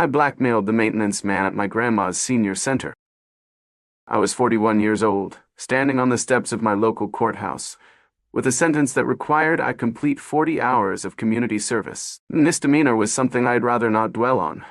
I blackmailed the maintenance man at my grandma's senior center. I was 41 years old, standing on the steps of my local courthouse, with a sentence that required I complete 40 hours of community service. Misdemeanor was something I'd rather not dwell on,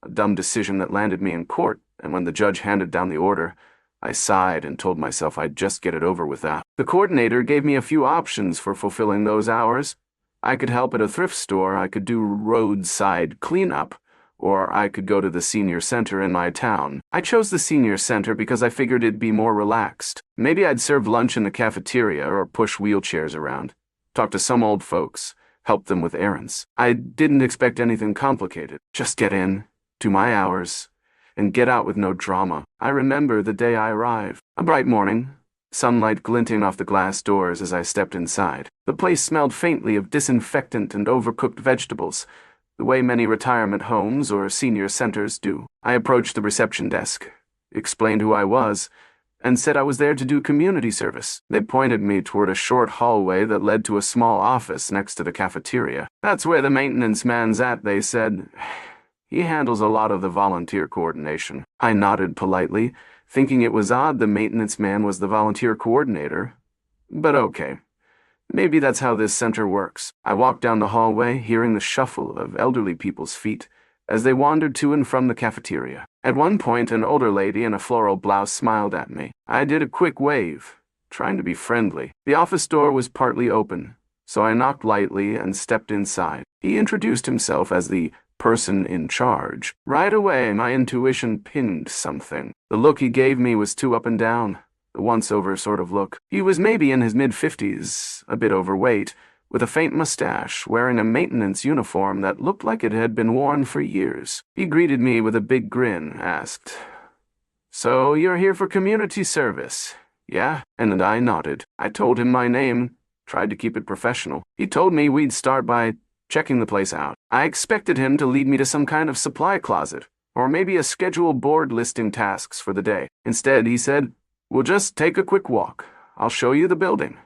a dumb decision that landed me in court, and when the judge handed down the order, I sighed and told myself I'd just get it over with that. The coordinator gave me a few options for fulfilling those hours. I could help at a thrift store, I could do roadside cleanup, or I could go to the senior center in my town. I chose the senior center because I figured it'd be more relaxed. Maybe I'd serve lunch in the cafeteria or push wheelchairs around, talk to some old folks, help them with errands. I didn't expect anything complicated. Just get in, do my hours, and get out with no drama. I remember the day I arrived. A bright morning, sunlight glinting off the glass doors as I stepped inside. The place smelled faintly of disinfectant and overcooked vegetables, the way many retirement homes or senior centers do. I approached the reception desk, explained who I was, and said I was there to do community service. They pointed me toward a short hallway that led to a small office next to the cafeteria. That's where the maintenance man's at, they said. He handles a lot of the volunteer coordination. I nodded politely, thinking it was odd the maintenance man was the volunteer coordinator. But okay. Maybe that's how this center works. I walked down the hallway, hearing the shuffle of elderly people's feet as they wandered to and from the cafeteria. At one point, an older lady in a floral blouse smiled at me. I did a quick wave, trying to be friendly. The office door was partly open, so I knocked lightly and stepped inside. He introduced himself as the person in charge. Right away, my intuition pinged something. The look he gave me was too up and down. The once-over sort of look. He was maybe in his mid-50s, a bit overweight, with a faint mustache, wearing a maintenance uniform that looked like it had been worn for years. He greeted me with a big grin, asked, "So you're here for community service, yeah?" And I nodded. I told him my name, tried to keep it professional. He told me we'd start by checking the place out. I expected him to lead me to some kind of supply closet, or maybe a scheduled board listing tasks for the day. Instead, he said, "We'll just take a quick walk. I'll show you the building,"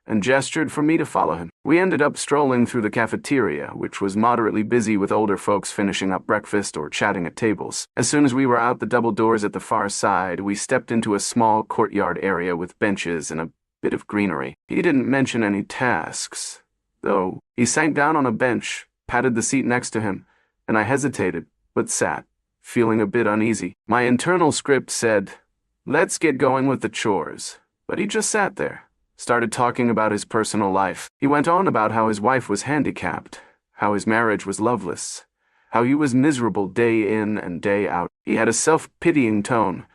and gestured for me to follow him. We ended up strolling through the cafeteria, which was moderately busy with older folks finishing up breakfast or chatting at tables. As soon as we were out the double doors at the far side, we stepped into a small courtyard area with benches and a bit of greenery. He didn't mention any tasks, though. He sank down on a bench, patted the seat next to him, and I hesitated, but sat, feeling a bit uneasy. My internal script said, "Let's get going with the chores." But he just sat there, started talking about his personal life. He went on about how his wife was handicapped, how his marriage was loveless, how he was miserable day in and day out. He had a self-pitying tone,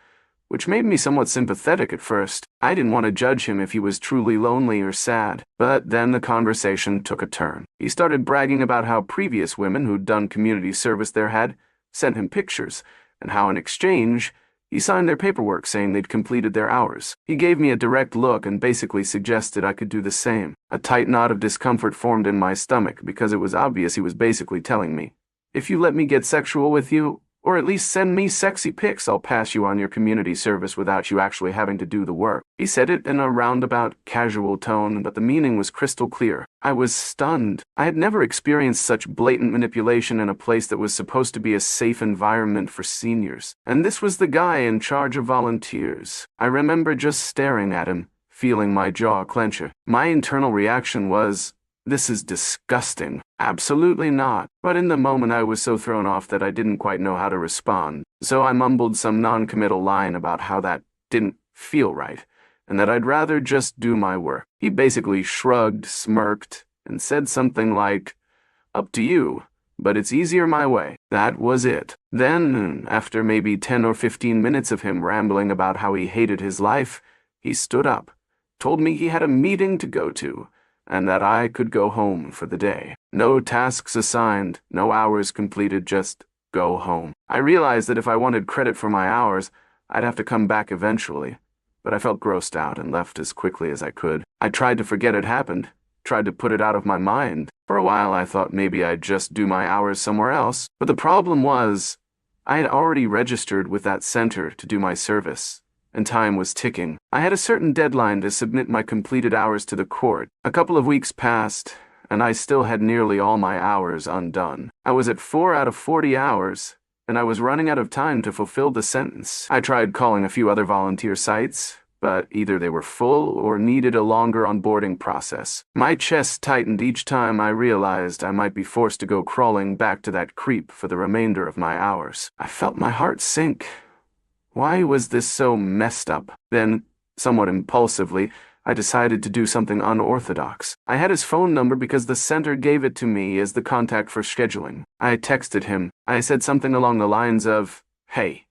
which made me somewhat sympathetic at first. I didn't want to judge him if he was truly lonely or sad. But then the conversation took a turn. He started bragging about how previous women who'd done community service there had sent him pictures, and how in exchange, he signed their paperwork saying they'd completed their hours. He gave me a direct look and basically suggested I could do the same. A tight knot of discomfort formed in my stomach because it was obvious he was basically telling me, "If you let me get sexual with you, or at least send me sexy pics, I'll pass you on your community service without you actually having to do the work." He said it in a roundabout, casual tone, but the meaning was crystal clear. I was stunned. I had never experienced such blatant manipulation in a place that was supposed to be a safe environment for seniors. And this was the guy in charge of volunteers. I remember just staring at him, feeling my jaw clench. My internal reaction was, "This is disgusting." Absolutely not. But in the moment I was so thrown off that I didn't quite know how to respond. So I mumbled some non-committal line about how that didn't feel right, and that I'd rather just do my work. He basically shrugged, smirked, and said something like, "Up to you, but it's easier my way." That was it. Then, after maybe 10 or 15 minutes of him rambling about how he hated his life, he stood up, told me he had a meeting to go to, and that I could go home for the day. No tasks assigned, no hours completed, just go home. I realized that if I wanted credit for my hours, I'd have to come back eventually, but I felt grossed out and left as quickly as I could. I tried to forget it happened, tried to put it out of my mind. For a while I thought maybe I'd just do my hours somewhere else, but the problem was, I had already registered with that center to do my service, and time was ticking. I had a certain deadline to submit my completed hours to the court. A couple of weeks passed, and I still had nearly all my hours undone. I was at 4 out of 40 hours, and I was running out of time to fulfill the sentence. I tried calling a few other volunteer sites, but either they were full or needed a longer onboarding process. My chest tightened each time I realized I might be forced to go crawling back to that creep for the remainder of my hours. I felt my heart sink. Why was this so messed up? Then, somewhat impulsively, I decided to do something unorthodox. I had his phone number because the center gave it to me as the contact for scheduling. I texted him. I said something along the lines of, "Hey,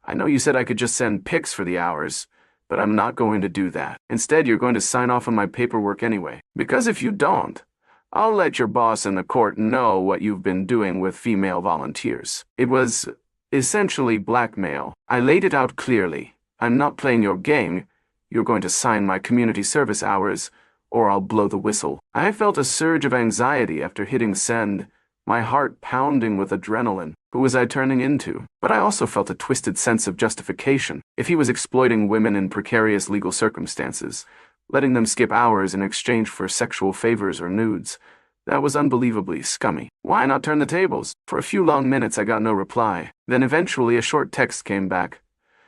I know you said I could just send pics for the hours, but I'm not going to do that. Instead, you're going to sign off on my paperwork anyway. Because if you don't, I'll let your boss in the court know what you've been doing with female volunteers." It was essentially blackmail. I laid it out clearly. I'm not playing your game. You're going to sign my community service hours, or I'll blow the whistle. I felt a surge of anxiety after hitting send, my heart pounding with adrenaline. Who was I turning into? But I also felt a twisted sense of justification. If he was exploiting women in precarious legal circumstances, letting them skip hours in exchange for sexual favors or nudes, that was unbelievably scummy. Why not turn the tables? For a few long minutes I got no reply. Then eventually a short text came back.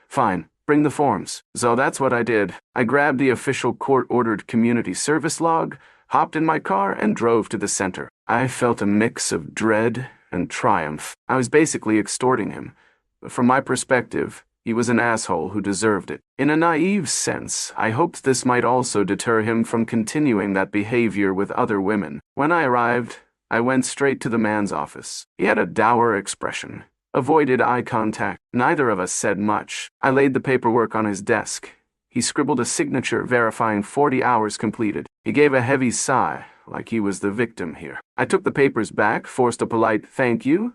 "Fine. Bring the forms." So that's what I did. I grabbed the official court-ordered community service log, hopped in my car, and drove to the center. I felt a mix of dread and triumph. I was basically extorting him. But from my perspective, he was an asshole who deserved it. In a naive sense, I hoped this might also deter him from continuing that behavior with other women. When I arrived, I went straight to the man's office. He had a dour expression, avoided eye contact. Neither of us said much. I laid the paperwork on his desk. He scribbled a signature verifying 40 hours completed. He gave a heavy sigh, like he was the victim here. I took the papers back, forced a polite "thank you,"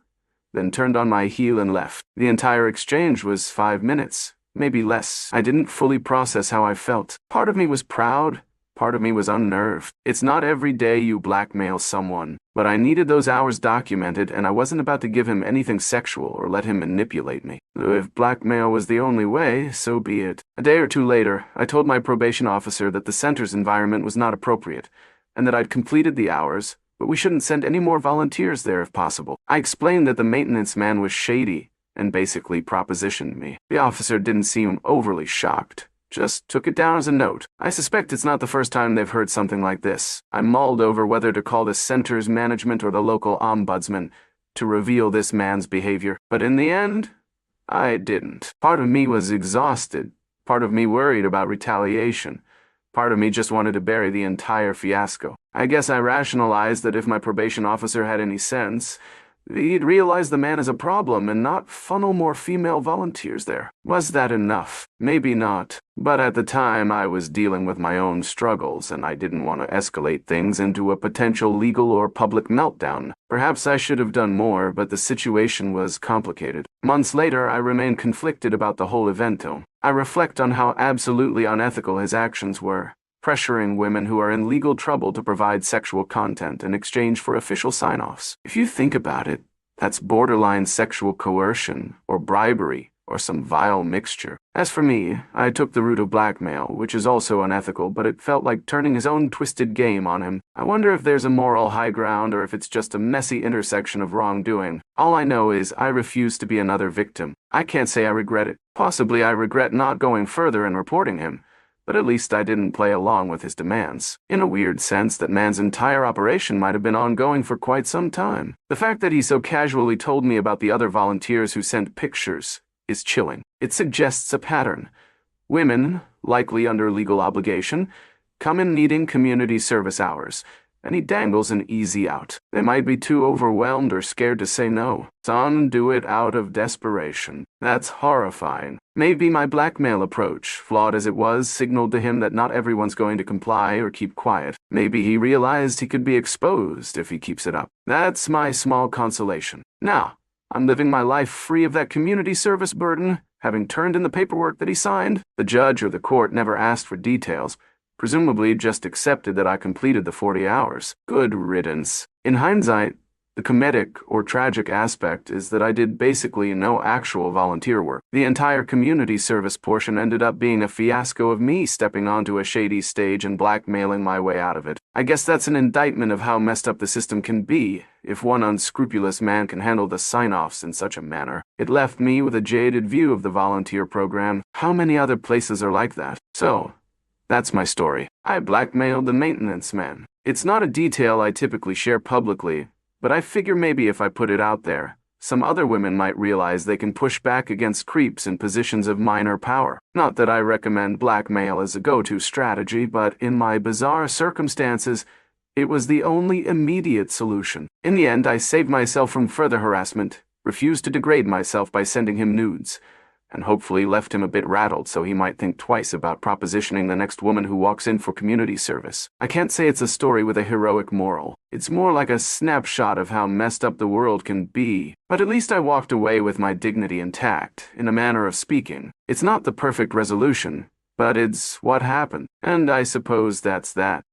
then turned on my heel and left. The entire exchange was 5 minutes, maybe less. I didn't fully process how I felt. Part of me was proud, part of me was unnerved. It's not every day you blackmail someone, but I needed those hours documented, and I wasn't about to give him anything sexual or let him manipulate me. If blackmail was the only way, so be it. A day or two later, I told my probation officer that the center's environment was not appropriate, and that I'd completed the hours, but we shouldn't send any more volunteers there if possible. I explained that the maintenance man was shady and basically propositioned me. The officer didn't seem overly shocked, just took it down as a note. I suspect it's not the first time they've heard something like this. I mulled over whether to call the center's management or the local ombudsman to reveal this man's behavior, but in the end, I didn't. Part of me was exhausted, part of me worried about retaliation. Part of me just wanted to bury the entire fiasco. I guess I rationalized that if my probation officer had any sense, he'd realize the man is a problem and not funnel more female volunteers there. Was that enough? Maybe not. But at the time, I was dealing with my own struggles, and I didn't want to escalate things into a potential legal or public meltdown. Perhaps I should have done more, but the situation was complicated. Months later, I remained conflicted about the whole event, though. I reflect on how absolutely unethical his actions were, pressuring women who are in legal trouble to provide sexual content in exchange for official sign-offs. If you think about it, that's borderline sexual coercion, or bribery, or some vile mixture. As for me, I took the route of blackmail, which is also unethical, but it felt like turning his own twisted game on him. I wonder if there's a moral high ground or if it's just a messy intersection of wrongdoing. All I know is I refuse to be another victim. I can't say I regret it. Possibly I regret not going further and reporting him, but at least I didn't play along with his demands. In a weird sense, that man's entire operation might have been ongoing for quite some time. The fact that he so casually told me about the other volunteers who sent pictures is chilling. It suggests a pattern. Women, likely under legal obligation, come in needing community service hours, and he dangles an easy out. They might be too overwhelmed or scared to say no. Some do it out of desperation. That's horrifying. Maybe my blackmail approach, flawed as it was, signaled to him that not everyone's going to comply or keep quiet. Maybe he realized he could be exposed if he keeps it up. That's my small consolation. Now, I'm living my life free of that community service burden, having turned in the paperwork that he signed. The judge or the court never asked for details, presumably just accepted that I completed the 40 hours. Good riddance. In hindsight, The comedic or tragic aspect is that I did basically no actual volunteer work. The entire community service portion ended up being a fiasco of me stepping onto a shady stage and blackmailing my way out of it. I guess that's an indictment of how messed up the system can be, if one unscrupulous man can handle the sign-offs in such a manner. It left me with a jaded view of the volunteer program. How many other places are like that? So, that's my story. I blackmailed the maintenance man. It's not a detail I typically share publicly, but I figure maybe if I put it out there, some other women might realize they can push back against creeps in positions of minor power. Not that I recommend blackmail as a go-to strategy, but in my bizarre circumstances, it was the only immediate solution. In the end, I saved myself from further harassment, refused to degrade myself by sending him nudes, and hopefully left him a bit rattled so he might think twice about propositioning the next woman who walks in for community service. I can't say it's a story with a heroic moral. It's more like a snapshot of how messed up the world can be. But at least I walked away with my dignity intact, in a manner of speaking. It's not the perfect resolution, but it's what happened. And I suppose that's that.